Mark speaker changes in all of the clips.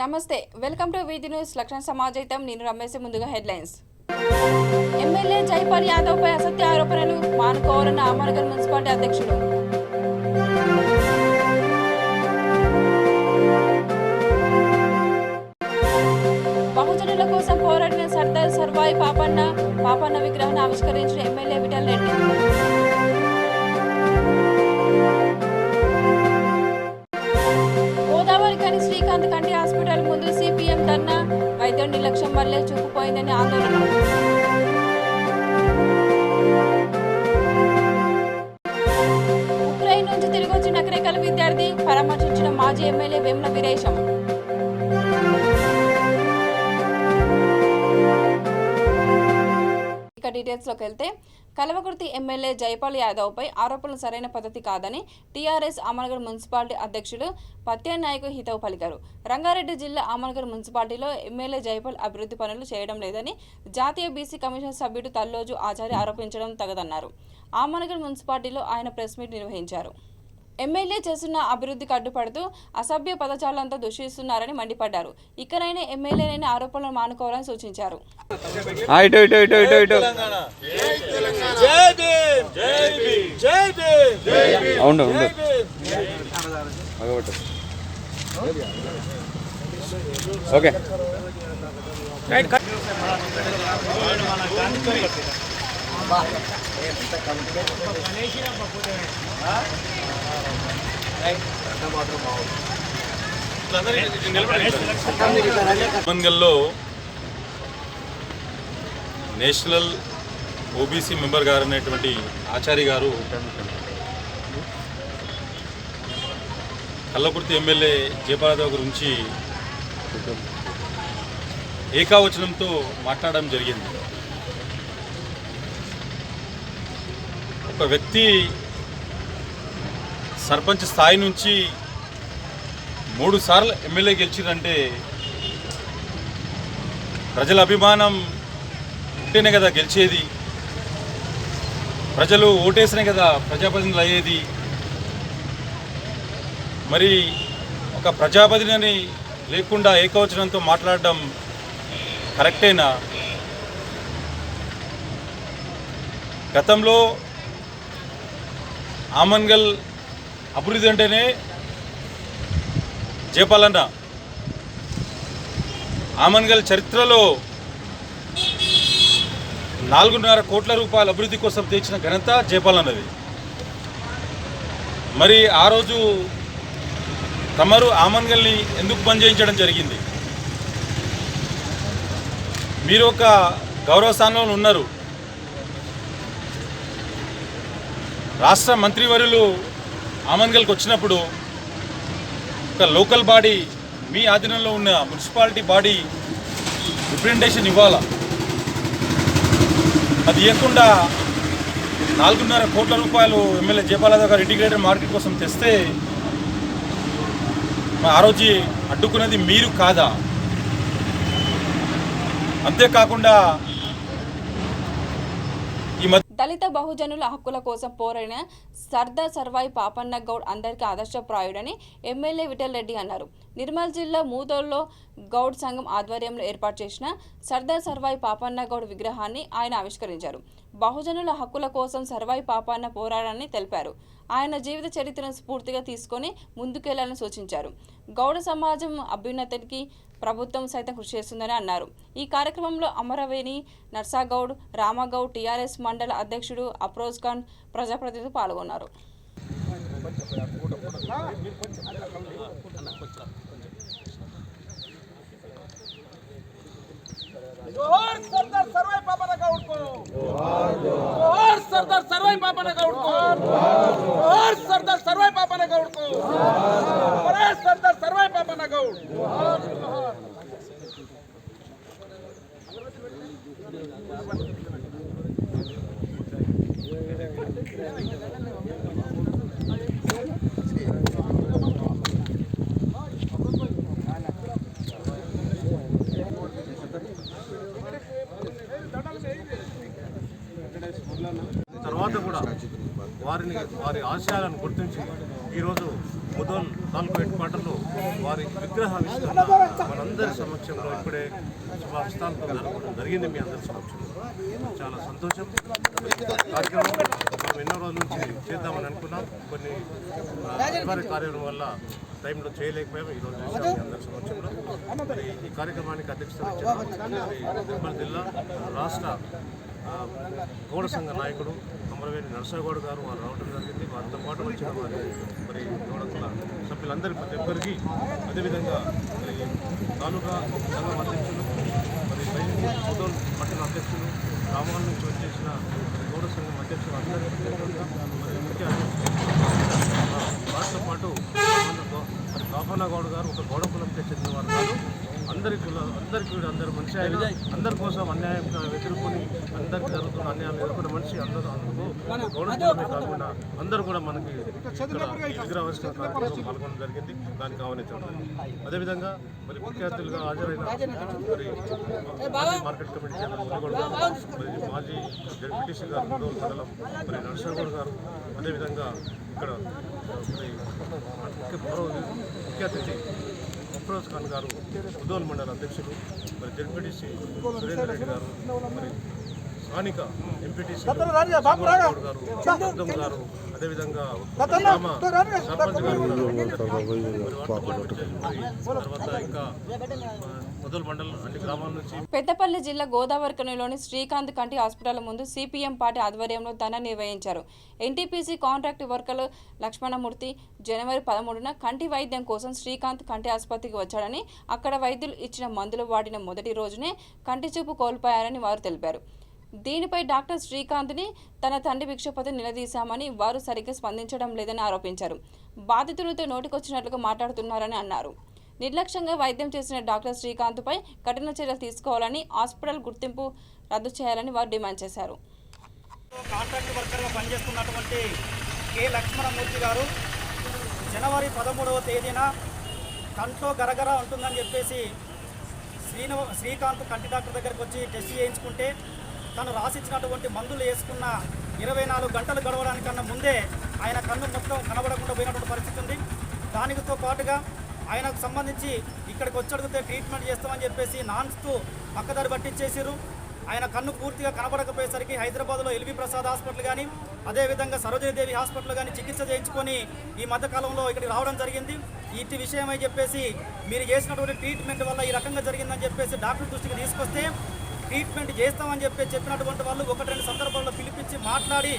Speaker 1: నమస్తే, welcome to వీధి news. లక్షణ సమాజైతం. నేను రమేష్. ముందుగా హెడ్లైన్స్. ఎమ్మెల్యే జైపాల్ యాదవ్ పై అసత్య ఆరోపణలు మానుకోవాలన్న అమర్గల్ మున్సిపాలిటీ అధ్యక్షుడు. బహుజనుల కోసం పోరాడిన సర్దార్ సర్వాయి పాపన్న విగ్రహాన్ని ఆవిష్కరించిన ఎమ్మెల్యే విఠల్ రెడ్డి. గోదావరికని శ్రీకాంత్ కంటి హాస్పిటల్ ముందు సిపిఎం ధర్నా. వైద్యుడి నిర్లక్ష్యం వల్లే చూపుపోయిందని ఆందోళన. ఉక్రెయిన్ నుంచి తిరిగి వచ్చిన నకరేకల్ విద్యార్థి పరామర్శించిన మాజీ ఎమ్మెల్యే వేముల వీరేశం. ఇక డీటెయిల్స్ లోకి వెళ్తే, కల్వకుర్తి ఎమ్మెల్యే జైపాల్ యాదవ్ పై ఆరోపణలు సరైన పద్ధతి కాదని టీఆర్ఎస్ అమర్గల్ మున్సిపాలిటీ అధ్యక్షులు పత్యానాయకు హితవు పలికారు. రంగారెడ్డి జిల్లా అమర్గల్ మున్సిపాలిటీలో ఎమ్మెల్యే జైపాల్ అభివృద్ధి పనులు చేయడం లేదని జాతీయ బీసీ కమిషన్ సభ్యుడు తల్లోజు ఆచార్య ఆరోపించడం తగదన్నారు. అమర్గల్ మున్సిపాలిటీలో ఆయన ప్రెస్ మీట్ నిర్వహించారు. ఎమ్మెల్యే చేస్తున్న అభివృద్ధికి అడ్డుపడుతూ అసభ్య పదజాలంతో దూషిస్తున్నారని మండిపడ్డారు. ఇకనైనా ఎమ్మెల్యేనైనా ఆరోపణలు మానుకోవాలని సూచించారు.
Speaker 2: అమన్గల్లో నేషనల్ ఓబీసీ మెంబర్ గారు అనేటువంటి ఆచార్య గారు కల్వకుర్తి ఎమ్మెల్యే జైపాల్ యాదవ్ గురించి ఏకావచనంతో మాట్లాడడం జరిగింది. ఒక వ్యక్తి సర్పంచ్ స్థాయి నుంచి 3 సార్లు ఎమ్మెల్యే గెలిచిందంటే ప్రజల అభిమానం ఉంటేనే కదా గెలిచేది, ప్రజలు ఓటేసినే కదా ప్రజాప్రతినిధులు అయ్యేది. మరి ఒక ప్రజాప్రతినిధిని లేకుండా ఏకవచనంతో మాట్లాడడం కరెక్టేనా? గతంలో ఆమన్గల్ అభివృద్ధి అంటేనే జైపాల్ అన్న. ఆమన్గల్ చరిత్రలో 4.5 కోట్ల రూపాయల అభివృద్ధి కోసం తెచ్చిన ఘనత జైపాల్ అన్నది. మరి ఆ రోజు తమరు ఆమన్గల్ని ఎందుకు బంద్ చేయించడం జరిగింది? మీరు ఒక గౌరవ స్థానంలో ఉన్నారు. రాష్ట్ర మంత్రివర్యులు ఆమన్గల్కి వచ్చినప్పుడు ఒక లోకల్ బాడీ, మీ ఆధీనంలో ఉన్న మున్సిపాలిటీ బాడీ రిప్రజెంటేషన్ ఇవ్వాలా. అది ఇవ్వకుండా 4.5 కోట్ల రూపాయలు ఎమ్మెల్యే జైపాల్ యాదవ్ గారు ఇంటిగ్రేటెడ్ మార్కెట్ కోసం తెస్తే ఆ రోజు అడ్డుకున్నది మీరు కాదా? అంతేకాకుండా
Speaker 1: దళిత బహుజనుల హక్కుల కోసం పోరాడిన సర్దార్ సర్వాయి పాపన్న గౌడ్ అందరికీ ఆదర్శప్రాయుడని ఎమ్మెల్యే విఠల్ రెడ్డి అన్నారు. నిర్మల్ జిల్లా మూతోల్లో గౌడ్ సంఘం ఆధ్వర్యంలో ఏర్పాటు చేసిన సర్దార్ సర్వాయి పాపన్న గౌడ్ విగ్రహాన్ని ఆయన ఆవిష్కరించారు. బహుజనుల హక్కుల కోసం సర్వాయి పాపన్న పోరాడాలని తెలిపారు. ఆయన జీవిత చరిత్రను స్ఫూర్తిగా తీసుకొని ముందుకెళ్లాలని సూచించారు. గౌడ సమాజం అభ్యున్నతికి ప్రభుత్వం సైతం కృషి చేస్తుందని అన్నారు. ఈ కార్యక్రమంలో అమరవేణి నర్సాగౌడ్, రామగౌడ్, టీఆర్ఎస్ మండల అధ్యక్షుడు అఫ్రోజ్ ఖాన్, ప్రజాప్రతినిధులు పాల్గొన్నారు.
Speaker 3: जोहार सरदार सर्वाई पापना गौड को, जोहार सरदार सर्वाई पापना गौड को, जोहार सरदार सर्वाई पापना गौड को, जोहार सरदार सर्वाई पापना गौड. తర్వాత కూడా వారి ఆశయాలను గుర్తించి ఈరోజు
Speaker 4: ముదోల్ తాలూకా హెడ్ క్వార్టర్లో వారి విగ్రహావిష్కరణ మనందరి సమక్షంలో ఇప్పుడే శుభాస్థానంతో జరగడం జరిగింది. మీ అందరి సమక్షంలో చాలా సంతోషం. కార్యక్రమం మనం ఎన్నో రోజుల నుంచి చేద్దామని అనుకున్నాం. కొన్ని అనివార్య కార్యక్రమం వల్ల టైంలో చేయలేకపోయాము. ఈరోజు చేసాము మీ అందరి సమక్షంలో. మరి ఈ కార్యక్రమానికి అధ్యక్షత వహించిన నిర్మల్ జిల్లా రాష్ట్ర గౌడ సంఘ నాయకుడు అమరవేణి నరసగౌడ్ గారు వారు రావడం జరిగింది. వారితో పాటు వచ్చిన వారి మరి గౌడ సభ్యులందరి ప్రతి ఒక్కరికి, అదేవిధంగా మరి తాలూకా సంఘం అధ్యక్షులు, మరి ముదోల్ పట్టణ అధ్యక్షులు, గ్రామాల నుంచి వచ్చేసిన గౌడ సంఘం అధ్యక్షులు అందరికీ మరి ముఖ్య వారితో పాటు మరి కాపన్న గౌడ్ గారు ఒక గౌడ కులంకి చెందిన వారు కాదు. అందరికీ అందరు మనిషి ఆయన అందరి కోసం అన్యాయం ఎదుర్కొని అందరికి జరుగుతున్న అన్యాయం ఎదుర్కొన్న మనిషి అందరూ గౌడ కులమే కాకుండా అందరూ కూడా మనకి ఇక్కడ విగ్రహావిష్కరణ కార్యక్రమం పాల్గొనడం జరిగింది. దానికి ఆహ్వానించడం జరిగింది. అదేవిధంగా మరి ముఖ్య అతిథులుగా హాజరైన మరి మార్కెట్ కమిటీ చైర్మన్ మునిగోడ్ గారు, మరి మాజీ జడ్పీటీసీ గారు ముదోల్ మండలం మరి నరసింహగౌడ్ గారు, అదేవిధంగా ఇక్కడ మరి ముఖ్య అతిథి అఫ్రోజ్ ఖాన్ గారు ముదోల్ మండల అధ్యక్షులు, మరి జడ్పీటీసీ సురేందర్ రెడ్డి గారు, మరి స్థానిక ఎంపీటీసీ గారు, గారు, అదేవిధంగా సర్పంచ్ గారు, తర్వాత ఇంకా ముదోల్ మండలం అన్ని గ్రామాల నుంచి.
Speaker 1: పెద్దపల్లి జిల్లా గోదావరిఖనిలోని శ్రీకాంత్ కంటి హాస్పిటల్ ముందు సిపిఎం పార్టీ ఆధ్వర్యంలో ధర్నా నిర్వహించారు. ఎన్టీపీసీ కాంట్రాక్ట్ వర్కర్లు లక్ష్మణమూర్తి జనవరి 13న కంటి వైద్యం కోసం శ్రీకాంత్ కంటి ఆసుపత్రికి వచ్చాడని, అక్కడ వైద్యులు ఇచ్చిన మందులు వాడిన మొదటి రోజునే కంటి చూపు కోల్పోయారని వారు తెలిపారు. దీనిపై డాక్టర్ శ్రీకాంత్ని తన తండ్రి భిక్షపతి నిలదీశామని, వారు సరిగ్గా స్పందించడం లేదని ఆరోపించారు. బాధితులతో నోటికొచ్చినట్లుగా మాట్లాడుతున్నారని అన్నారు. నిర్లక్ష్యంగా వైద్యం చేసిన డాక్టర్ శ్రీకాంత్పై కఠిన చర్యలు తీసుకోవాలని, హాస్పిటల్ గుర్తింపు రద్దు చేయాలని వారు డిమాండ్ చేశారు.
Speaker 5: కాంట్రాక్ట్ వర్కర్గా పనిచేస్తున్నటువంటి కె లక్ష్మణమూర్తి గారు జనవరి 13వ తేదీన కంట్లో గరగర ఉంటుందని చెప్పేసి శ్రీకాంత్ కంటి డాక్టర్ దగ్గరికి వచ్చి టెస్ట్ చేయించుకుంటే తను రాసిచ్చినటువంటి మందులు వేసుకున్న 24 గంటలు గడవడానికన్నా ముందే ఆయన కన్ను మొత్తం కనబడకుండా పోయినటువంటి పరిస్థితి ఉంది. దానితో పాటుగా ఆయనకు సంబంధించి ఇక్కడికి వచ్చి ట్రీట్మెంట్ చేస్తామని చెప్పేసి నాన్స్తూ పక్కదారి పట్టించేసారు. ఆయన కన్ను పూర్తిగా కనబడకపోయేసరికి హైదరాబాద్లో ఎల్వి ప్రసాద్ హాస్పిటల్ కానీ, అదేవిధంగా సరోజినీదేవి హాస్పిటల్ కానీ చికిత్స చేయించుకొని ఈ మధ్యకాలంలో ఇక్కడికి రావడం జరిగింది. ఇటు విషయమై చెప్పేసి మీరు చేసినటువంటి ట్రీట్మెంట్ వల్ల ఈ రకంగా జరిగిందని చెప్పేసి డాక్టర్ దృష్టికి తీసుకొస్తే ట్రీట్మెంట్ చేస్తామని చెప్పినటువంటి వాళ్ళు 1-2 సందర్భాల్లో పిలిపించి మాట్లాడి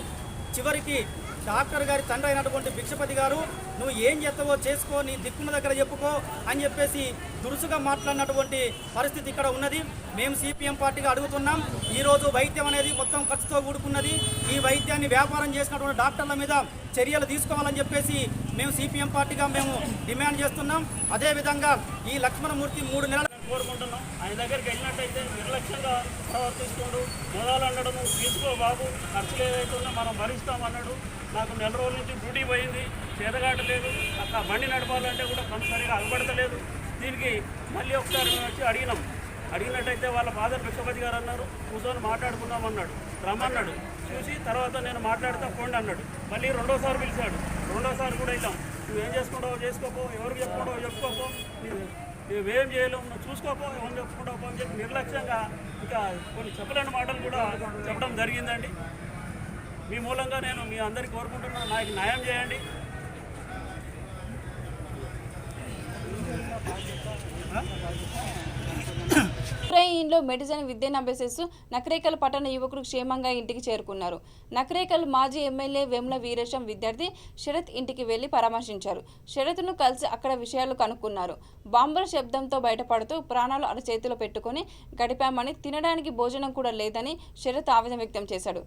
Speaker 5: చివరికి డాక్టర్ గారి తండ్రి అయినటువంటి భిక్షపతి గారు నువ్వు ఏం చేస్తావో చేసుకో, నీ దిక్కున్న దగ్గర చెప్పుకో అని చెప్పేసి దురుసుగా మాట్లాడినటువంటి పరిస్థితి ఇక్కడ ఉన్నది. మేము సిపిఎం పార్టీగా అడుగుతున్నాం. ఈరోజు వైద్యం అనేది మొత్తం ఖర్చుతో కూడుకున్నది. ఈ వైద్యాన్ని వ్యాపారం చేసినటువంటి డాక్టర్ల మీద చర్యలు తీసుకోవాలని చెప్పేసి మేము సిపిఎం పార్టీగా మేము డిమాండ్ చేస్తున్నాం. అదేవిధంగా ఈ లక్ష్మణమూర్తి 3 నెలలు కోరుకుంటున్నాం. ఆయన దగ్గరికి వెళ్ళినట్టయితే నిర్లక్ష్యంగా ప్రవర్తిస్తుండు, మొదలు అనడము, తీసుకో బాబు ఖర్చులు ఏదైతే ఉన్నా మనం భరిస్తామన్నాడు. నాకు 4 రోజుల నుంచి డ్యూటీ పోయింది, చేతగాటలేదు, అక్కడ బండి నడపాలంటే కూడా పని సరిగా అగబడతలేదు. దీనికి మళ్ళీ ఒకసారి మేము వచ్చి అడిగినట్టయితే వాళ్ళ ఫాదర్ భిక్షపతి గారు అన్నారు కూర్చొని మాట్లాడుకుందామన్నాడు, రమ్మన్నాడు. చూసి తర్వాత నేను మాట్లాడుతూ పోండి అన్నాడు. మళ్ళీ 2వ సారి పిలిచాడు. 2వ సారి కూడా వెళ్తాం, నువ్వేం చేసుకుంటావో చేసుకోపో, ఎవరికి చెప్పుకుంటావో చెప్పుకోపో, నువ్వేం చేయలేవు, నువ్వు చూసుకోపో, ఎవరు చెప్పుకుంటావు అని చెప్పి నిర్లక్ష్యంగా ఇంకా కొన్ని చెప్పలేని మాటలు కూడా చెప్పడం జరిగిందండి. మీ మూలంగా నేను మీ అందరికీ కోరుకుంటున్నాను, నాకు న్యాయం చేయండి.
Speaker 1: ఉక్రెయిన్లో మెడిసిన్ విద్యను అభ్యసిస్తూ నకరేకల్ పట్టణ యువకులు క్షేమంగా ఇంటికి చేరుకున్నారు. నకరేకల్ మాజీ ఎమ్మెల్యే వేముల వీరేశం విద్యార్థి శరత్ ఇంటికి వెళ్లి పరామర్శించారు. శరత్ను కలిసి అక్కడ విషయాలు కనుక్కున్నారు. బాంబుల శబ్దంతో బయటపడుతూ ప్రాణాలు అరచేతిలో పెట్టుకుని గడిపామని, తినడానికి భోజనం కూడా లేదని శరత్ ఆవేదన వ్యక్తం చేశాడు.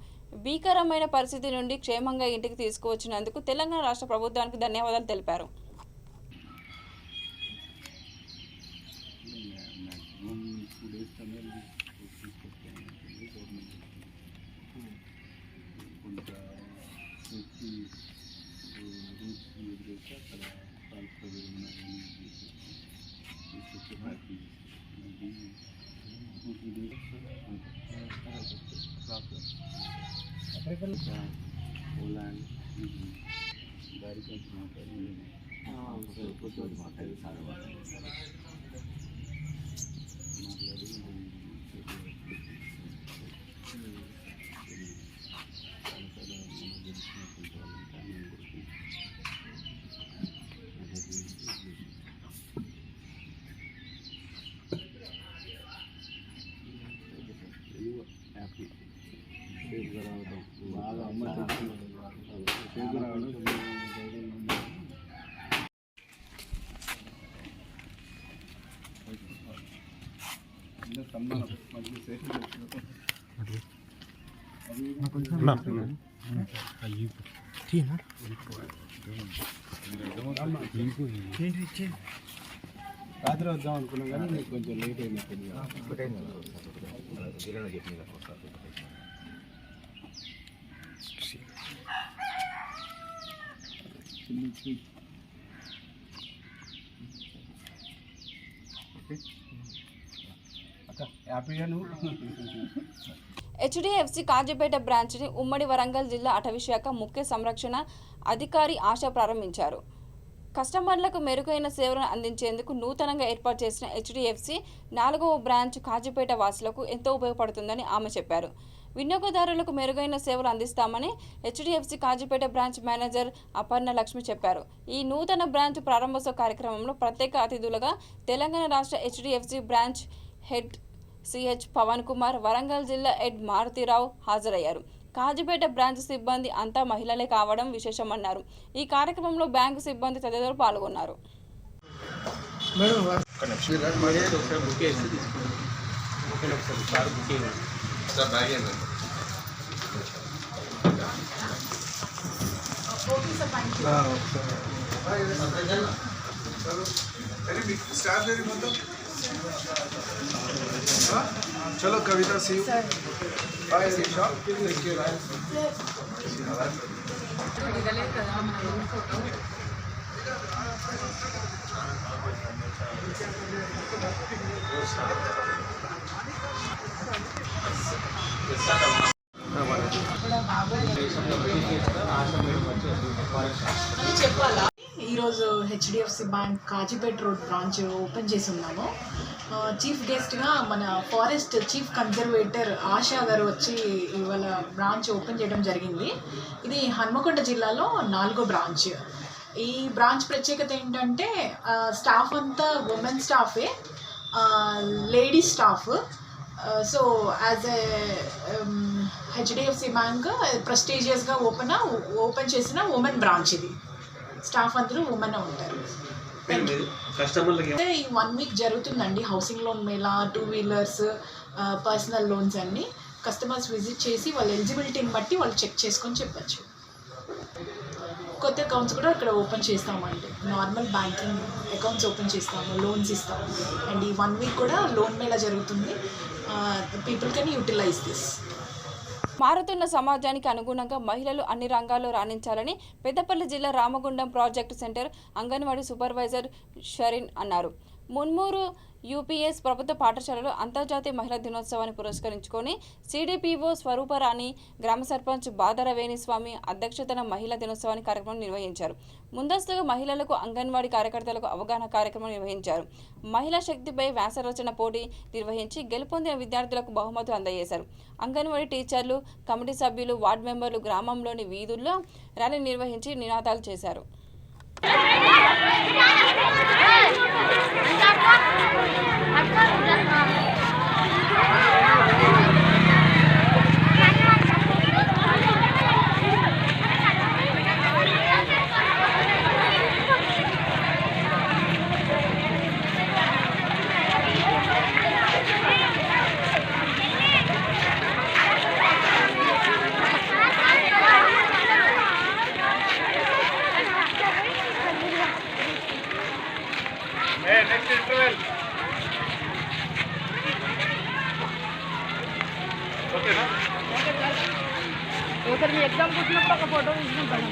Speaker 1: భీకరమైన పరిస్థితి నుండి క్షేమంగా ఇంటికి తీసుకువచ్చినందుకు తెలంగాణ రాష్ట్ర ప్రభుత్వానికి ధన్యవాదాలు తెలిపారు.
Speaker 6: पोलैंड రాత్రి వద్దాం అనుకున్నాం కానీ మీకు కొంచెం లేట్ అయినట్టుంది. హ్యాపీగా నువ్వు
Speaker 1: హెచ్డిఎఫ్సి కాజీపేట బ్రాంచ్ని ఉమ్మడి వరంగల్ జిల్లా అటవీశాఖ ముఖ్య సంరక్షణ అధికారి ఆశ ప్రారంభించారు. కస్టమర్లకు మెరుగైన సేవలను అందించేందుకు నూతనంగా ఏర్పాటు చేసిన హెచ్డిఎఫ్సి 4వ బ్రాంచ్ కాజీపేట వాసులకు ఎంతో ఉపయోగపడుతుందని ఆమె చెప్పారు. వినియోగదారులకు మెరుగైన సేవలు అందిస్తామని HDFC Kazipet branch manager Aparna Lakshmi చెప్పారు. ఈ నూతన బ్రాంచ్ ప్రారంభోత్సవ కార్యక్రమంలో ప్రత్యేక అతిథులుగా తెలంగాణ రాష్ట్ర HDFC branch head CH Pavan Kumar, Warangal జిల్లా హెడ్ మారుతిరావు హాజరయ్యారు. కాజీపేట బ్రాంచ్ సిబ్బంది అంతా మహిళలే కావడం విశేషమన్నారు. ఈ కార్యక్రమంలో బ్యాంకు సిబ్బంది తదితరులు పాల్గొన్నారు.
Speaker 6: चलो कविता सी बाय शॉप
Speaker 7: ఈరోజు HDFC bank Kazipet road branch open చేసి ఉన్నాము. చీఫ్ గెస్ట్గా మన ఫారెస్ట్ చీఫ్ కన్జర్వేటర్ ఆశా గారు వచ్చి ఇవాళ బ్రాంచ్ ఓపెన్ చేయడం జరిగింది. ఇది హన్మకొండ జిల్లాలో 4వ బ్రాంచ్. ఈ బ్రాంచ్ ప్రత్యేకత ఏంటంటే స్టాఫ్ అంతా ఉమెన్ స్టాఫే, ladies staff. So as a HDFC bank ప్రెస్టీజియస్గా ఓపెన్ చేసిన ఉమెన్ బ్రాంచ్. ఇది స్టాఫ్ అందరూ ఉమెన్ ఉంటారు. ఈ 1 వీక్ జరుగుతుందండి housing loan mela, 2 wheelers, personal loans అన్ని. కస్టమర్స్ విజిట్ చేసి వాళ్ళ ఎలిజిబిలిటీని బట్టి వాళ్ళు చెక్ చేసుకొని చెప్పచ్చు. కొత్త అకౌంట్స్ కూడా ఇక్కడ ఓపెన్ చేస్తామండి. నార్మల్ బ్యాంకింగ్ అకౌంట్స్ ఓపెన్ చేస్తాము, లోన్స్ ఇస్తాము. అండ్ ఈ 1 వీక్ కూడా లోన్ మేళా జరుగుతుంది. People can utilise this.
Speaker 1: మారుతున్న సమాజానికి అనుగుణంగా మహిళలు అన్ని రంగాల్లో రాణించాలని పెద్దపల్లి జిల్లా Ramagundam project centre anganwadi supervisor Shareen అన్నారు. మున్మూరు యూపీఎస్ ప్రభుత్వ పాఠశాలలో అంతర్జాతీయ మహిళా దినోత్సవాన్ని పురస్కరించుకొని సిడిపిఓ స్వరూపరాణి, గ్రామ సర్పంచ్ బాదర వేణిస్వామి అధ్యక్షతన మహిళా దినోత్సవాన్ని కార్యక్రమం నిర్వహించారు. ముందస్తుగా మహిళలకు, అంగన్వాడీ కార్యకర్తలకు అవగాహన కార్యక్రమం నిర్వహించారు. మహిళా శక్తిపై వ్యాసరచన పోటీ నిర్వహించి గెలుపొందిన విద్యార్థులకు బహుమతులు అందజేశారు. అంగన్వాడీ టీచర్లు, కమిటీ సభ్యులు, వార్డు మెంబర్లు గ్రామంలోని వీధుల్లో ర్యాలీ నిర్వహించి నినాదాలు చేశారు.
Speaker 8: ఒకసారి మీ ఎగ్జామ్ కూర్చున్నప్పుడు ఒక ఫోటో తీసుకుంటాను.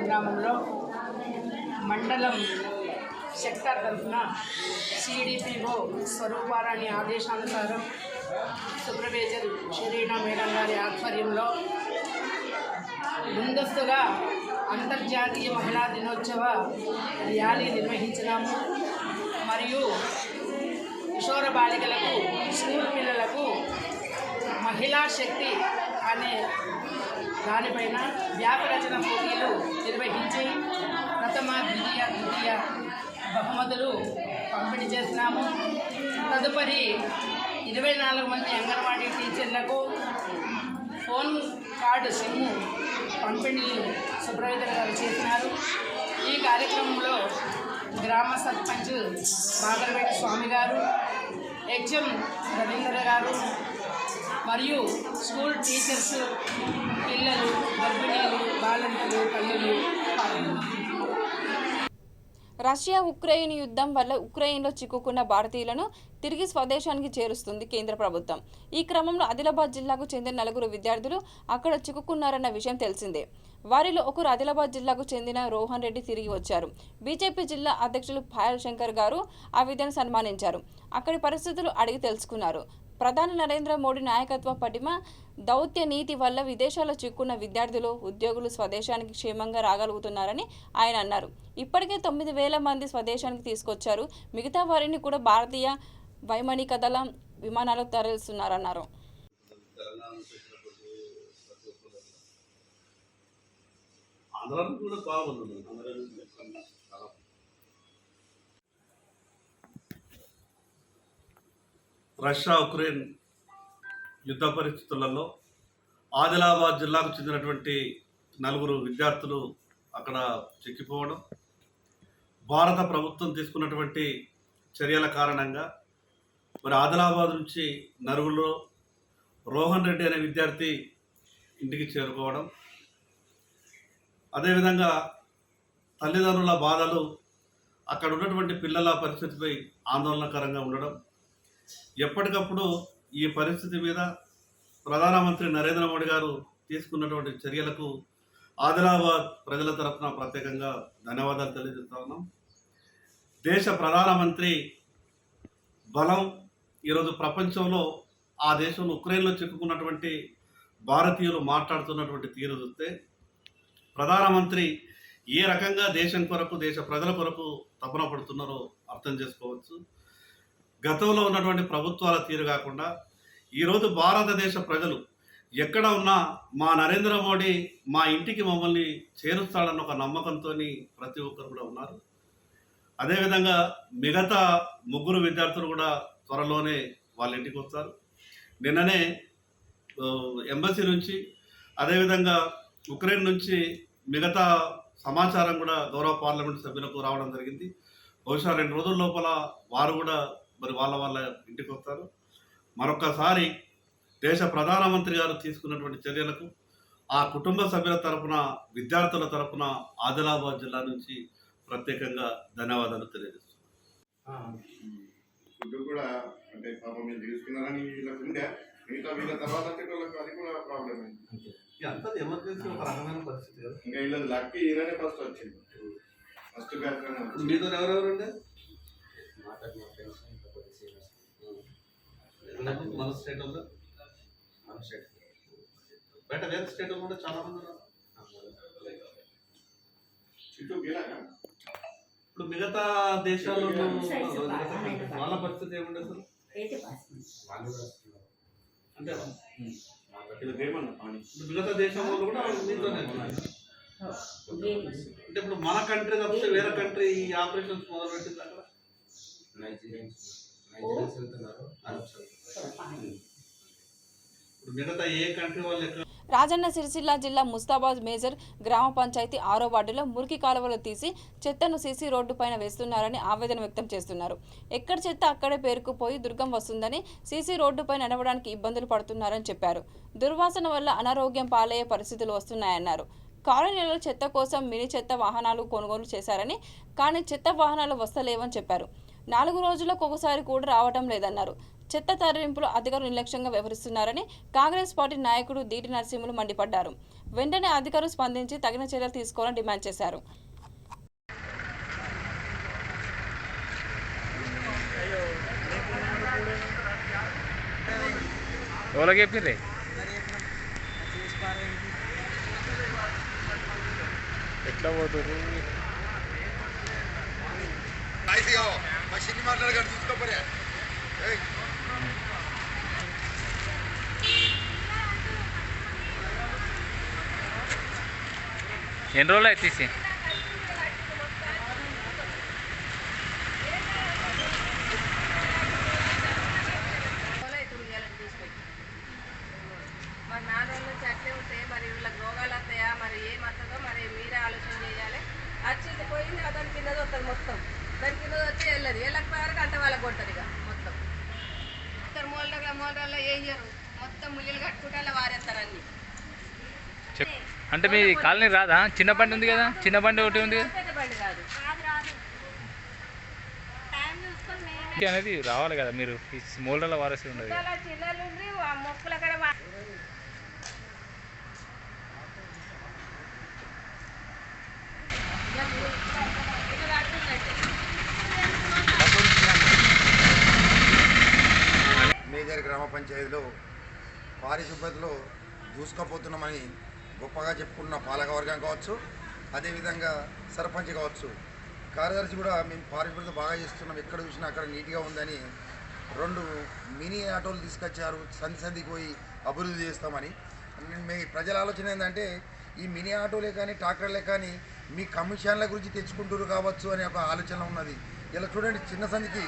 Speaker 8: గ్రామంలో మండలం సెక్టార్ తరఫున సిడిపిఓ స్వరూపారాణి ఆదేశానుసారం సూపర్వైజర్ షరీనా మేడం గారి ఆధ్వర్యంలో ముందస్తుగా అంతర్జాతీయ మహిళా దినోత్సవ ర్యాలీ నిర్వహించినాము. మరియు కిషోర బాలికలకు, స్కూల్ పిల్లలకు మహిళా శక్తి అనే దానిపైన వ్యాపరచన పోటీలు నిర్వహించి ప్రథమ, ద్వితీయ బహుమతులు పంపిణీ చేసినాము. తదుపరి 24 మంది అంగన్వాడీ టీచర్లకు ఫోన్ కార్డు సిమ్ము పంపిణీ సూపర్వైజర్ గారు చేసినారు. ఈ కార్యక్రమంలో గ్రామ సర్పంచ్ బాగరవేటి స్వామి గారు, హెచ్ఎం రవీంద్ర గారు మరియు స్కూల్ టీచర్స్, పిల్లలు, గర్భిణీలు, బాలింతలు, తల్లులు పాల్గొన్నారు.
Speaker 1: రష్యా ఉక్రెయిన్ యుద్ధం వల్ల ఉక్రెయిన్లో చిక్కుకున్న భారతీయులను తిరిగి స్వదేశానికి చేరుస్తుంది కేంద్ర ప్రభుత్వం. ఈ క్రమంలో ఆదిలాబాద్ జిల్లాకు చెందిన 9 విద్యార్థులు అక్కడ చిక్కుకున్నారన్న విషయం తెలిసిందే. వారిలో ఒకరు ఆదిలాబాద్ జిల్లాకు చెందిన రోహన్ రెడ్డి తిరిగి వచ్చారు. బీజేపీ జిల్లా అధ్యక్షులు పాయల్ శంకర్ గారు ఆ విద్యను సన్మానించారు. అక్కడి పరిస్థితులు అడిగి తెలుసుకున్నారు. ప్రధాని నరేంద్ర మోడీ నాయకత్వ పటిమ, దౌత్య నీతి వల్ల విదేశాల్లో చిక్కున్న విద్యార్థులు, ఉద్యోగులు స్వదేశానికి క్షేమంగా రాగలుగుతున్నారని ఆయన అన్నారు. ఇప్పటికే 9,000 మంది స్వదేశానికి తీసుకొచ్చారు. మిగతా వారిని కూడా భారతీయ వైమానిక దళం విమానాలకు తరలిస్తున్నారన్నారు.
Speaker 4: రష్యా ఉక్రెయిన్ యుద్ధ పరిస్థితులలో ఆదిలాబాద్ జిల్లాకు చెందినటువంటి 9 విద్యార్థులు అక్కడ చిక్కిపోవడం, భారత ప్రభుత్వం తీసుకున్నటువంటి చర్యల కారణంగా మరి ఆదిలాబాద్ నుంచి నరుగులో రోహన్ రెడ్డి అనే విద్యార్థి ఇంటికి చేరుకోవడం, అదేవిధంగా తల్లిదండ్రుల బాధలు, అక్కడ ఉన్నటువంటి పిల్లల పరిస్థితిపై ఆందోళనకరంగా ఉండడం, ఎప్పటికప్పుడు ఈ పరిస్థితి మీద ప్రధానమంత్రి నరేంద్ర మోడీ గారు తీసుకున్నటువంటి చర్యలకు ఆదిలాబాద్ ప్రజల తరఫున ప్రత్యేకంగా ధన్యవాదాలు తెలియజేస్తా ఉన్నాం. దేశ ప్రధానమంత్రి బలం ఈరోజు ప్రపంచంలో ఆ దేశంలో ఉక్రెయిన్లో చిక్కుకున్నటువంటి భారతీయులు మాట్లాడుతున్నటువంటి తీరు చూస్తే ప్రధానమంత్రి ఏ రకంగా దేశం కొరకు, దేశ ప్రజల కొరకు తపన పడుతున్నారో అర్థం చేసుకోవచ్చు. గతంలో ఉన్నటువంటి ప్రభుత్వాల తీరు కాకుండా ఈరోజు భారతదేశ ప్రజలు ఎక్కడ ఉన్నా మా నరేంద్ర మోడీ మా ఇంటికి మమ్మల్ని చేరుస్తాడన్న ఒక నమ్మకంతో ప్రతి ఒక్కరు కూడా ఉన్నారు. అదేవిధంగా మిగతా 3 విద్యార్థులు కూడా త్వరలోనే వాళ్ళ ఇంటికి వస్తారు. నిన్ననే ఎంబసీ నుంచి, అదేవిధంగా ఉక్రెయిన్ నుంచి మిగతా సమాచారం కూడా గౌరవ పార్లమెంట్ సభ్యులకు రావడం జరిగింది. బహుశా 2 రోజుల లోపల వారు కూడా మరి వాళ్ళ ఇంటికి వస్తారు. మరొకసారి దేశ ప్రధానమంత్రి గారు తీసుకున్నటువంటి చర్యలకు ఆ కుటుంబ సభ్యుల తరపున, విద్యార్థుల తరపున ఆదిలాబాద్ జిల్లా నుంచి ప్రత్యేకంగా ధన్యవాదాలు తెలియజేస్తున్నాను.
Speaker 6: ఫుడ్ కూడా అంటే పాపం మీరు తీసుకున్నారని వీళ్ళకు ఉండే, మిగతా వీళ్ళ తర్వాత వాళ్ళకి అది కూడా ప్రాబ్లం అయింది.
Speaker 4: అంతా ఎమర్జెన్సీ ఒక రకమైన పరిస్థితి కదా.
Speaker 6: ఇంకా వీళ్ళది లక్కీ ఈయననే ఫస్ట్ వచ్చింది. ఫస్ట్ బ్యాచ్
Speaker 4: మీతో ఎవరెవరు ఉండే మన స్టేట్ వాళ్ళు, బయట వేరే స్టేట్ వాళ్ళు కూడా చాలా మంది ఉన్నారు. ఇప్పుడు మిగతా దేశాల్లో వాళ్ళ పరిస్థితి ఏముండే అసలు? అంటే మిగతా దేశం వాళ్ళు కూడా మీతోనే అంటే ఇప్పుడు మన కంట్రీ తప్పితే వేరే కంట్రీ ఈ ఆపరేషన్స్ మొదలు పెట్టింది అక్కడ ఇప్పుడు మిగతా ఏ కంట్రీ వాళ్ళు ఎక్కడ?
Speaker 1: రాజన్న సిరిసిల్ల జిల్లా ముస్తాబాద్ మేజర్ గ్రామ పంచాయతీ 6వ వార్డులో మురికి కాలువలు తీసి చెత్తను సీసీ రోడ్డు పైన వేస్తున్నారని ఆవేదన వ్యక్తం చేస్తున్నారు. ఎక్కడ చెత్త అక్కడే పేరుకుపోయి దుర్గం వస్తుందని, సీసీ రోడ్డుపై నడవడానికి ఇబ్బందులు పడుతున్నారని చెప్పారు. దుర్వాసన వల్ల అనారోగ్యం పాలయ్యే పరిస్థితులు వస్తున్నాయన్నారు. కాలనీలలో చెత్త కోసం మినీ చెత్త వాహనాలు కొనుగోలు చేశారని, కానీ చెత్త వాహనాలు వస్తలేవని చెప్పారు. 4 రోజులకు ఒకసారి కూడా రావటం లేదన్నారు. చెత్త తరలింపులు అధికారులు నిర్లక్ష్యంగా వ్యవహరిస్తున్నారని కాంగ్రెస్ పార్టీ నాయకుడు దీటి నరసింహులు మండిపడ్డారు. వెంటనే అధికారులు స్పందించి తగిన చర్యలు తీసుకోవాలని డిమాండ్ చేశారు.
Speaker 9: ఎట్లా పోతారు ఎన్ని రోజులు అయితే తీసి
Speaker 8: మరి 4 రోజుల నుంచి అట్లే ఉంటే మరి వీళ్ళకి రోగాలు వస్తాయా, మరి ఏమవుతుందో మరి మీరే ఆలోచన చేయాలి. వచ్చి పోయింది దాని కింద వస్తుంది మొత్తం, దాని కింద వచ్చి వెళ్ళదు, వెళ్ళకపోయారు గంట వాళ్ళకి కొట్టదు. ఇక మొత్తం మూలల్లో వేయరు, మొత్తం ముళ్ళు కట్టుకుంటే అలా వారేస్తారు అన్ని.
Speaker 9: అంటే మీ కాలనీ రాదా? చిన్న బండి ఉంది కదా, చిన్న బండి ఒకటి ఉంది కదా,
Speaker 8: పెద్ద బండి కాదు
Speaker 9: అనేది రావాలి కదా. మీరు ఈ మూలలో వారసి ఉండదు.
Speaker 8: చిన్నలు మొక్కులు అక్కడ
Speaker 10: మేజర్ గ్రామ పంచాయతీలో పారిశుభ్రతలో దూసుకుపోతున్నామని గొప్పగా చెప్పుకున్న పాలకవర్గం కావచ్చు, అదేవిధంగా సర్పంచ్ కావచ్చు, కార్యదర్శి కూడా మేము పారిశుభ్రత బాగా చేస్తున్నాం, ఎక్కడ చూసినా అక్కడ నీట్గా ఉందని 2 మినీ ఆటోలు తీసుకొచ్చారు. సంధికి పోయి అభివృద్ధి చేస్తామని. మీ ప్రజల ఆలోచన ఏంటంటే ఈ మినీ ఆటోలే కానీ ట్రాక్టర్లే కానీ మీ కమిషన్ల గురించి తెచ్చుకుంటారు కావచ్చు అనే ఒక ఆలోచన ఉన్నది. ఇలా చూడండి, చిన్న సంధికి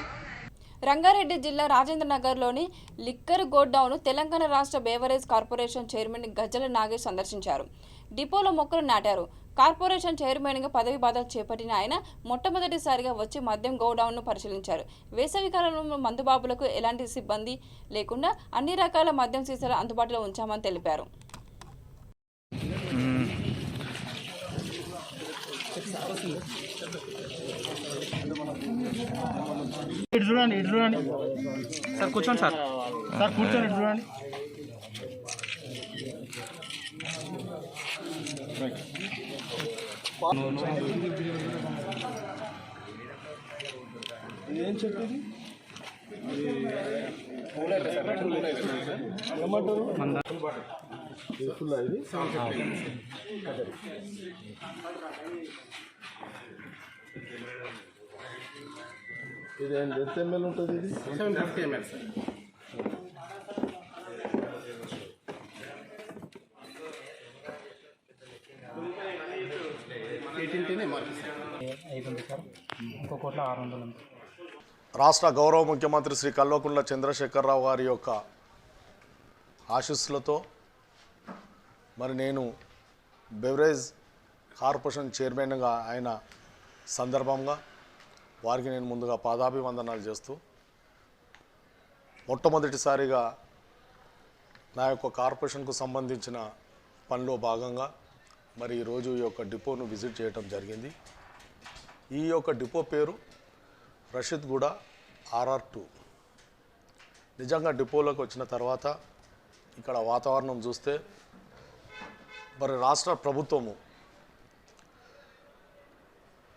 Speaker 1: రంగారెడ్డి జిల్లా రాజేంద్ర నగర్లోని లిక్కర్ గోడౌన్ను తెలంగాణ రాష్ట్ర బేవరేజ్ కార్పొరేషన్ చైర్మన్ గజ్జల నాగేష్ సందర్శించారు. డిపోలో మొక్కలు నాటారు. కార్పొరేషన్ చైర్మన్గా పదవి బాధ్యతలు చేపట్టిన ఆయన మొట్టమొదటిసారిగా వచ్చి మద్యం గోడౌన్ను పరిశీలించారు. వేసవి కాలంలో మందుబాబులకు ఎలాంటి సిబ్బంది లేకుండా అన్ని రకాల మద్యం సీసాలు అందుబాటులో ఉంచామని తెలిపారు.
Speaker 5: ఇటు చూడండి సార్, కూర్చోండి సార్ కూర్చోండి, ఇటు చూడండి. ఏం చెప్పేది ఏమంటారు ఇది ఎంత ఎంఎల్ ఉంటుంది? ఇది 750 ml సార్.
Speaker 11: రాష్ట్ర గౌరవ ముఖ్యమంత్రి శ్రీ కల్వకుంట్ల చంద్రశేఖరరావు గారి యొక్క ఆశీస్సులతో మరి నేను బెవరేజ్ కార్పొరేషన్ చైర్మన్గా అయిన సందర్భంగా వారికి నేను ముందుగా పాదాభివందనాలు చేస్తూ మొట్టమొదటిసారిగా నా యొక్క కార్పొరేషన్కు సంబంధించిన పనిలో భాగంగా మరి ఈరోజు ఈ యొక్క డిపోను విజిట్ చేయడం జరిగింది. ఈ యొక్క డిపో పేరు రషీద్గూడ RR2. నిజంగా డిపోలోకి వచ్చిన తర్వాత ఇక్కడ వాతావరణం చూస్తే మరి రాష్ట్ర ప్రభుత్వము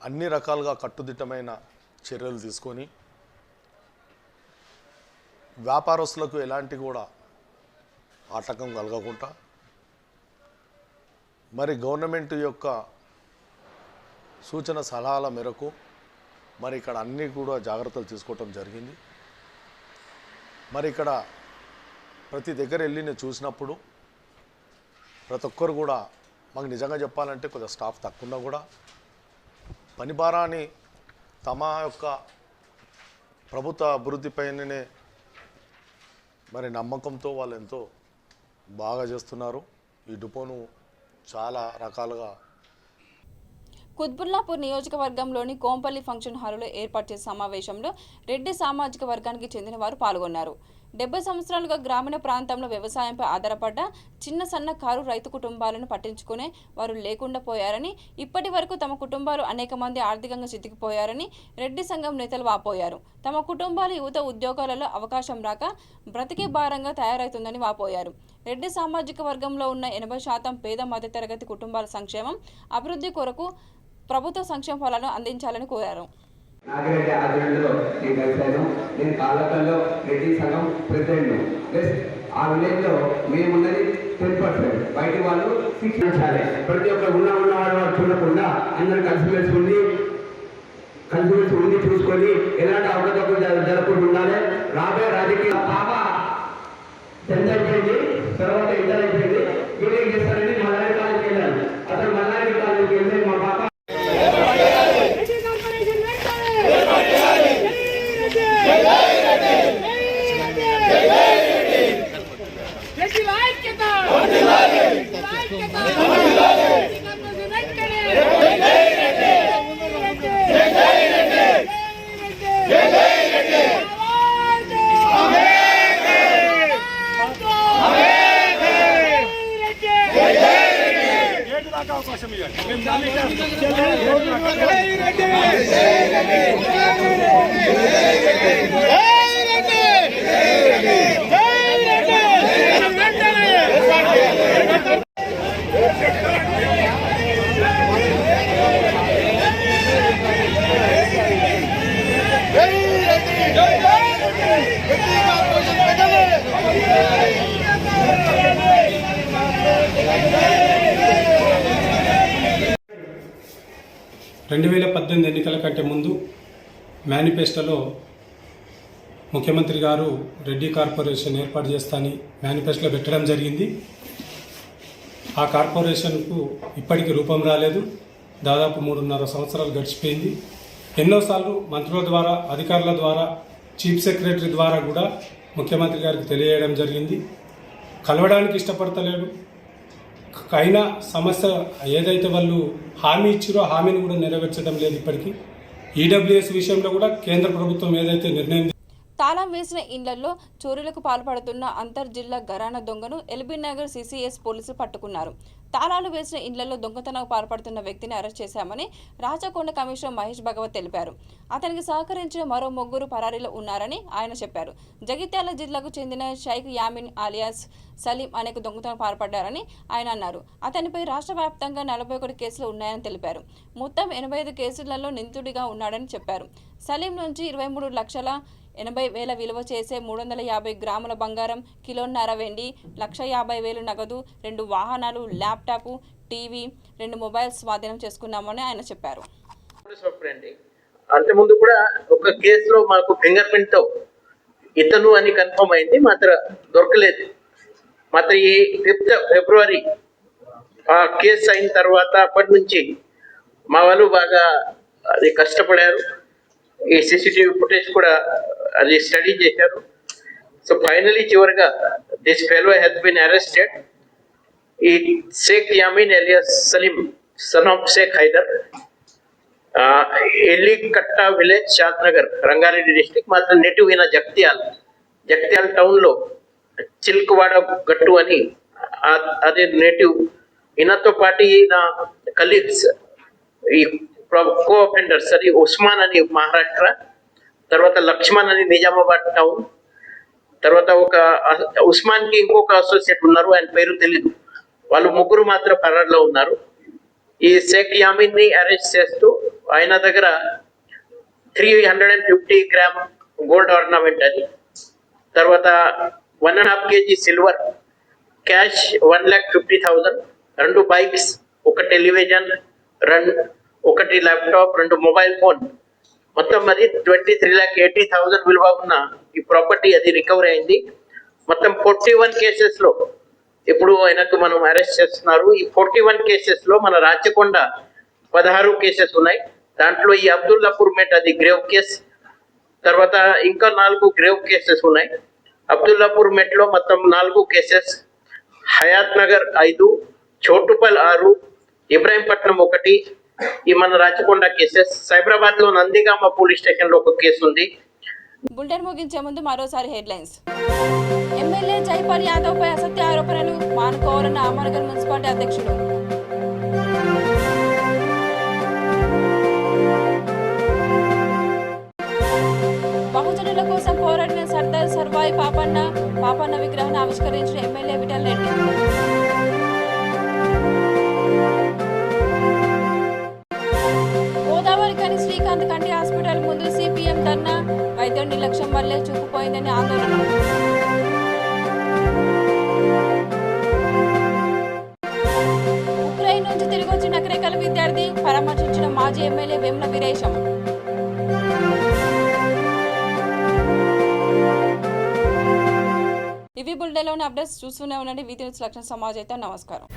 Speaker 11: అన్ని రకాలుగా కట్టుదిట్టమైన చర్యలు తీసుకొని వ్యాపారస్తులకు ఎలాంటి కూడా ఆటంకం కలగకుండా మరి గవర్నమెంట్ యొక్క సూచన సలహాల మేరకు మరి ఇక్కడ అన్నీ కూడా జాగ్రత్తలు తీసుకోవటం జరిగింది. మరి ఇక్కడ ప్రతి దగ్గర వెళ్ళి నేను చూసినప్పుడు ప్రతి ఒక్కరు కూడా మాకు నిజంగా చెప్పాలంటే కొద్దిగా స్టాఫ్ తక్కువ కూడా పని భారాన్ని తమ యొక్క ప్రభుత్వ అభివృద్ధిపైననే మరి నమ్మకంతో వాళ్ళు ఎంతో బాగా చేస్తున్నారు. ఈ డిపోను చాలా రకాలుగా
Speaker 1: కుత్బుల్లాపూర్ నియోజకవర్గంలోని కోంపల్లి ఫంక్షన్ హాలులో ఏర్పాటు చేసిన సమావేశంలో రెడ్డి సామాజిక వర్గానికి చెందిన వారు పాల్గొన్నారు. 70 సంవత్సరాలుగా గ్రామీణ ప్రాంతంలో వ్యవసాయంపై ఆధారపడ్డ చిన్న సన్నకారు రైతు కుటుంబాలను పట్టించుకునే వారు లేకుండా పోయారని, ఇప్పటి వరకు తమ కుటుంబాలు అనేక మంది ఆర్థికంగా చితికిపోయారని రెడ్డి సంఘం నేతలు వాపోయారు. తమ కుటుంబాల యువత ఉద్యోగాలలో అవకాశం రాక బ్రతికే భారంగా తయారవుతుందని వాపోయారు. రెడ్డి సామాజిక వర్గంలో ఉన్న 80% పేద మధ్యతరగతి కుటుంబాల సంక్షేమం, అభివృద్ధి కొరకు ప్రభుత్వ సంక్షేమ ఫలాలను అందించాలని కోరారు.
Speaker 12: నాగిరెడ్డి ఆధ్వర్యంలో నేను కలిశాను. నేను కాళ్ళకల్లో రెడ్డి సంఘం ప్రెసిడెంట్. ప్లస్ ఆ విలేజ్లో మేమున్నది 10%, బయట వాళ్ళు 6. ప్రతి ఒక్క ఉన్నవాడు చూడకుండా అందరూ కలిసిమెలిసి ఉండి చూసుకొని ఎలాంటి అవకతవకలు జరగకుండా ఉండాలి. రాబోయే రాజకీయ పాప 10th అయిపోయింది, తర్వాత ఇంటర్ అయిపోయింది. వీళ్ళేం చేస్తారంటే మల్లారి కాలేజీకి వెళ్ళాను. అతను మల్లారి కాలేజీకి వెళ్ళి మా పాప
Speaker 3: అవకాశం ఇవ్వాలి.
Speaker 13: 2018 ఎన్నికల కంటే ముందు మేనిఫెస్టోలో ముఖ్యమంత్రి గారు రెడ్డి కార్పొరేషన్ ఏర్పాటు చేస్తానని మేనిఫెస్టోలో పెట్టడం జరిగింది. ఆ కార్పొరేషన్కు ఇప్పటికీ రూపం రాలేదు. దాదాపు 3.5 సంవత్సరాలు గడిచిపోయింది. ఎన్నోసార్లు మంత్రుల ద్వారా, అధికారుల ద్వారా, చీఫ్ సెక్రటరీ ద్వారా కూడా ముఖ్యమంత్రి గారికి తెలియజేయడం జరిగింది. కలవడానికి ఇష్టపడతలేడు. అయినా సమస్య ఏదైతే వాళ్ళు హామీ ఇచ్చారో హామీని కూడా నెరవేర్చడం లేదు. ఇప్పటికీ ఈడబ్ల్యూఎస్ విషయంలో కూడా కేంద్ర ప్రభుత్వం ఏదైతే నిర్ణయం
Speaker 1: తాళం వేసిన ఇండ్లలో చోరీలకు పాల్పడుతున్న అంతర్ జిల్లా ఘరానా దొంగను ఎల్బీనగర్ సిసిఎస్ పోలీసులు పట్టుకున్నారు. తాళాలు వేసిన ఇండ్లలో దొంగతనం పాల్పడుతున్న వ్యక్తిని అరెస్ట్ చేశామని రాచకొండ కమిషనర్ మహేష్ భగవత్ తెలిపారు. అతనికి సహకరించిన మరో 3 పరారీలో ఉన్నారని ఆయన చెప్పారు. జగిత్యాల జిల్లాకు చెందిన షైక్ యామిన్ ఆలియాస్ సలీం అనేక దొంగతనం పాల్పడ్డారని ఆయన అన్నారు. అతనిపై రాష్ట్ర వ్యాప్తంగా 41 కేసులు ఉన్నాయని తెలిపారు. మొత్తం 85 కేసులలో నిందితుడిగా ఉన్నాడని చెప్పారు. సలీం నుంచి 23,80,000 విలువ చేసే 350 గ్రాముల బంగారం, కిలోన్నర వెండి, 1,50,000 నగదు, 2 వాహనాలు, ల్యాప్టాప్, టీవీ, 2 మొబైల్స్ స్వాధీనం చేసుకున్నామని ఆయన చెప్పారు.
Speaker 14: అంతకుముందు కూడా ఒక కేసులో మాకు ఫింగర్ ప్రింట్ తో ఇతను అని కన్ఫర్మ్ అయింది, మాత్రం దొరకలేదు. మాత్రం ఈ 5th ఫిబ్రవరి ఆ కేసు అయిన తర్వాత అప్పటి నుంచి మా వాళ్ళు బాగా అది కష్టపడారు. ఈ సీసీటీవీ ఫుటేజ్ కూడా అది స్టడీ చేశారు. సో ఫైనలీ చివరిగా this fellow has been arrested. ఈ Sheikh Yamin alias Salim son of Sheikh Hyder, Ellikatta village, Shadnagar, Rangareddy district. మాత్రం నేటివ్ ఈయన జగిత్యాల టౌన్ లో చిల్కవాడ గట్టు అని అదే నేటివ్. ఈయనతో పాటు ఈయన కలీగ్స్, ఈ కో అఫెండర్స్ అది ఉస్మాన్ అని మహారాష్ట్ర, తర్వాత లక్ష్మణ్ అని నిజామాబాద్ టౌన్, తర్వాత ఒక ఉస్మాన్ కి ఇంకొక అసోసియేట్ ఉన్నారు, ఆయన పేరు తెలీదు. వాళ్ళు 3 మాత్రం పరారులో ఉన్నారు. ఈ షేక్ యామిన్ ని అరెస్ట్ చేస్తూ ఆయన దగ్గర 350 గ్రామ్ గోల్డ్ ఆర్నమెంట్ అది, తర్వాత 1.5 kg silver, cash 1,50,000, 2 bikes, 1 television, 1 laptop, 2 mobile phone, మొత్తం అది 23,80,000 విలువ ఉన్న ఈ ప్రాపర్టీ అది రికవరీ అయింది. మొత్తం 41 కేసెస్ లో ఇప్పుడు ఆయనకు మనం అరెస్ట్ చేస్తున్నారు. ఈ 41 కేసెస్ లో మన రాచకొండ 16 కేసెస్ ఉన్నాయి. దాంట్లో ఈ అబ్దుల్లాపూర్ మెట్ అది గ్రేవ్ కేస్, తర్వాత ఇంకా 4 గ్రేవ్ కేసెస్ ఉన్నాయి. అబ్దుల్లాపూర్ మెట్ లో మొత్తం 4 కేసెస్, హయాత్ నగర్ 5, చోటుపల్ 6, ఇబ్రాహీంపట్నం 1, ఈ మన రాచకొండ కేసెస్. సైబరాబాద్ లో నందిగామ పోలీస్ స్టేషన్ లో 1 కేసు ఉంది.
Speaker 1: బులెటిన్ ముగించే ముందు మరోసారి హెడ్లైన్స్. ఎమ్మెల్యే జైపాల్ యాదవ్ పై అసత్య ఆరోపణలు మానుకోవాలన్న అమర్గల్ మున్సిపాలిటీ అధ్యక్షుడు. బహుజనుల కోసం పోరాడిన సర్దార్ సర్వాయి పాపన్న విగ్రహాన్ని ఆవిష్కరించిన ఎమ్మెల్యే విఠల్ రెడ్డి. గోదావరికని శ్రీకాంత్ కంటి హాస్పిటల్ ముందు సిపిఎం ధర్నా. వైద్యుడి నిర్లక్ష్యం వల్లే చూపుపోయిందని ఆందోళన. ఉక్రెయిన్ నుంచి తిరిగి వచ్చిన నకరేకల్ విద్యార్థి పరామర్శించిన మాజీ ఎమ్మెల్యే వేముల వీరేశం. ఇవి బులెటిన్లోని అప్డేట్స్. చూస్తూనే ఉండండి వీతి న్యూస్ లక్ష్మణ సమాజ్. అయితే నమస్కారం.